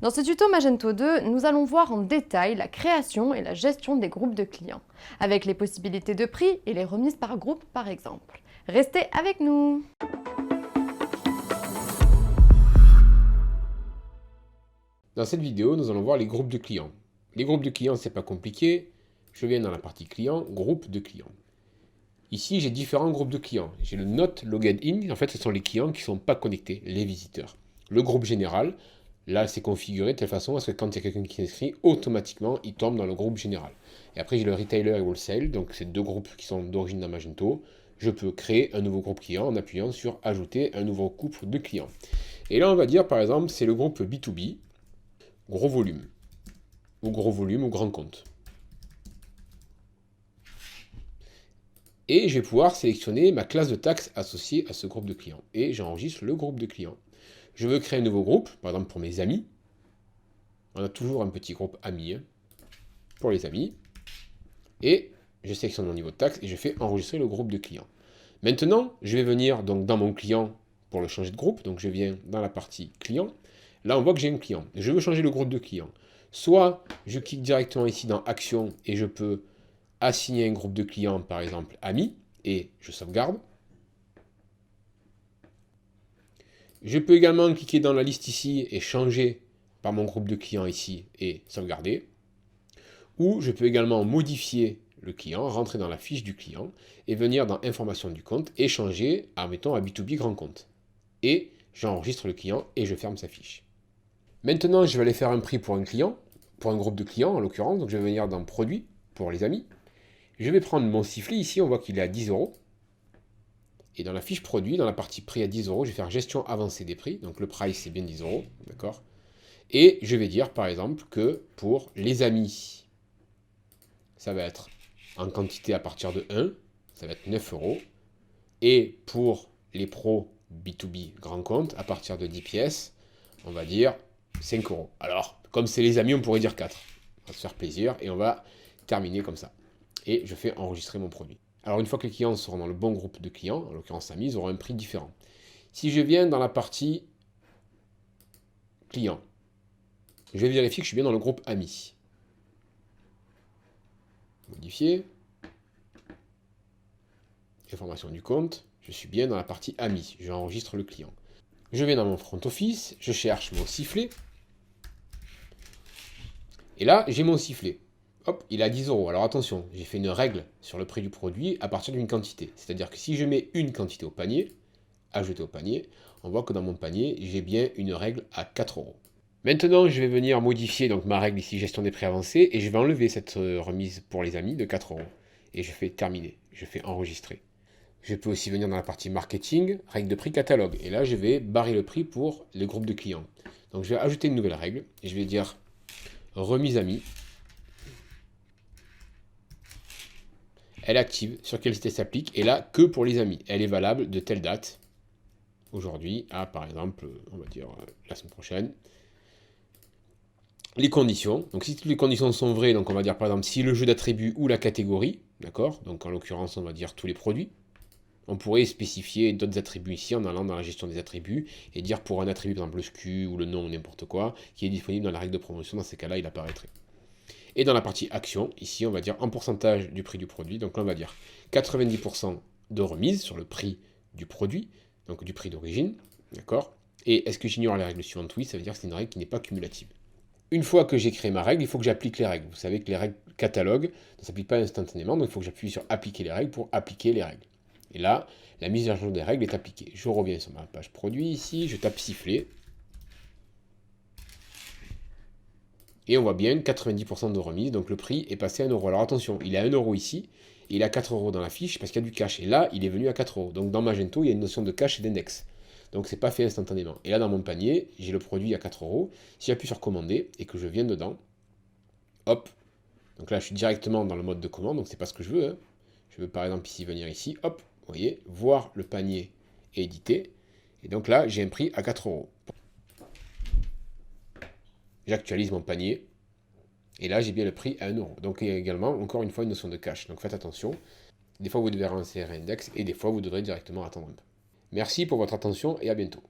Dans ce tuto Magento 2, nous allons voir en détail la création et la gestion des groupes de clients, avec les possibilités de prix et les remises par groupe par exemple. Restez avec nous! Dans cette vidéo, nous allons voir les groupes de clients. Les groupes de clients, c'est pas compliqué. Je viens dans la partie client, groupe de clients. Ici, j'ai différents groupes de clients. J'ai le not logged in, en fait, ce sont les clients qui ne sont pas connectés, les visiteurs. Le groupe général, là, c'est configuré de telle façon à ce que quand il y a quelqu'un qui s'inscrit, automatiquement, il tombe dans le groupe général. Et après, j'ai le retailer et wholesale, donc c'est deux groupes qui sont d'origine dans Magento. Je peux créer un nouveau groupe client en appuyant sur ajouter un nouveau couple de clients. Et là, on va dire, par exemple, c'est le groupe B2B, gros volume ou grand compte. Et je vais pouvoir sélectionner ma classe de taxe associée à ce groupe de clients. Et j'enregistre le groupe de clients. Je veux créer un nouveau groupe, par exemple pour mes amis. On a toujours un petit groupe amis pour les amis. Et je sélectionne mon niveau de taxe et je fais enregistrer le groupe de clients. Maintenant, je vais venir donc dans mon client pour le changer de groupe. Donc je viens dans la partie client. Là, on voit que j'ai un client. Je veux changer le groupe de clients. Soit je clique directement ici dans Action et je peux assigner un groupe de clients, par exemple amis, et je sauvegarde. Je peux également cliquer dans la liste ici et changer par mon groupe de clients ici et sauvegarder. Ou je peux également modifier le client, rentrer dans la fiche du client et venir dans Information du compte et changer, mettons, à B2B grand compte. Et j'enregistre le client et je ferme sa fiche. Maintenant, je vais aller faire un prix pour un client, pour un groupe de clients en l'occurrence. Donc je vais venir dans Produits pour les amis. Je vais prendre mon sifflet, ici on voit qu'il est à 10 €. Et dans la fiche produit, dans la partie prix à 10 €, je vais faire gestion avancée des prix. Donc le price c'est bien 10 €, d'accord. Et je vais dire par exemple que pour les amis, ça va être en quantité à partir de 1, ça va être 9 €. Et pour les pros B2B grand compte, à partir de 10 pièces, on va dire 5 €. Alors, comme c'est les amis, on pourrait dire 4. On va se faire plaisir et on va terminer comme ça. Et je fais enregistrer mon produit. Alors une fois que les clients seront dans le bon groupe de clients, en l'occurrence amis, ils auront un prix différent. Si je viens dans la partie client, je vais vérifier que je suis bien dans le groupe amis. Modifier. Information du compte, je suis bien dans la partie amis, j'enregistre le client. Je vais dans mon front office, je cherche mon sifflet. Et là, j'ai mon sifflet. Hop, il est à 10 €. Alors attention, j'ai fait une règle sur le prix du produit à partir d'une quantité. C'est-à-dire que si je mets une quantité au panier, ajouter au panier, on voit que dans mon panier, j'ai bien une règle à 4 €. Maintenant, je vais venir modifier donc ma règle ici, gestion des prix avancés, et je vais enlever cette remise pour les amis de 4 €. Et je fais terminer, je fais enregistrer. Je peux aussi venir dans la partie marketing, règle de prix catalogue. Et là, je vais barrer le prix pour les groupes de clients. Donc je vais ajouter une nouvelle règle, et je vais dire remise amis. Elle est active, sur quelle date s'applique, et là, que pour les amis. Elle est valable de telle date, aujourd'hui, à par exemple, on va dire la semaine prochaine. Les conditions, donc si toutes les conditions sont vraies, donc on va dire par exemple si le jeu d'attributs ou la catégorie, d'accord, donc en l'occurrence on va dire tous les produits. On pourrait spécifier d'autres attributs ici en allant dans la gestion des attributs et dire pour un attribut, par exemple le SKU ou le nom ou n'importe quoi, qui est disponible dans la règle de promotion, dans ces cas-là il apparaîtrait. Et dans la partie action, ici, on va dire en pourcentage du prix du produit. Donc là, on va dire 90% de remise sur le prix du produit, donc du prix d'origine. D'accord. Et est-ce que j'ignore la règle suivante? Oui, ça veut dire que c'est une règle qui n'est pas cumulative. Une fois que j'ai créé ma règle, il faut que j'applique les règles. Vous savez que les règles catalogue ne s'appliquent pas instantanément, donc il faut que j'appuie sur appliquer les règles pour appliquer les règles. Et là, la mise à jour des règles est appliquée. Je reviens sur ma page produit ici, je tape sifflet. Et on voit bien 90% de remise, donc le prix est passé à 1 €. Alors attention, il est à 1 € ici, et il est à 4 € dans la fiche parce qu'il y a du cash. Et là, il est venu à 4 €. Donc dans Magento, il y a une notion de cash et d'index. Donc c'est pas fait instantanément. Et là, dans mon panier, j'ai le produit à 4 €. Si j'appuie sur commander et que je viens dedans, hop, donc là je suis directement dans le mode de commande, donc c'est pas ce que je veux. Hein. Je veux par exemple ici venir ici, hop, vous voyez, voir le panier édité. Et donc là, j'ai un prix à 4 €. J'actualise mon panier. Et là, j'ai bien le prix à 1 €. Donc il y a également, encore une fois, une notion de cash. Donc faites attention. Des fois, vous devez insérer un index et des fois, vous devrez directement attendre un peu. Merci pour votre attention et à bientôt.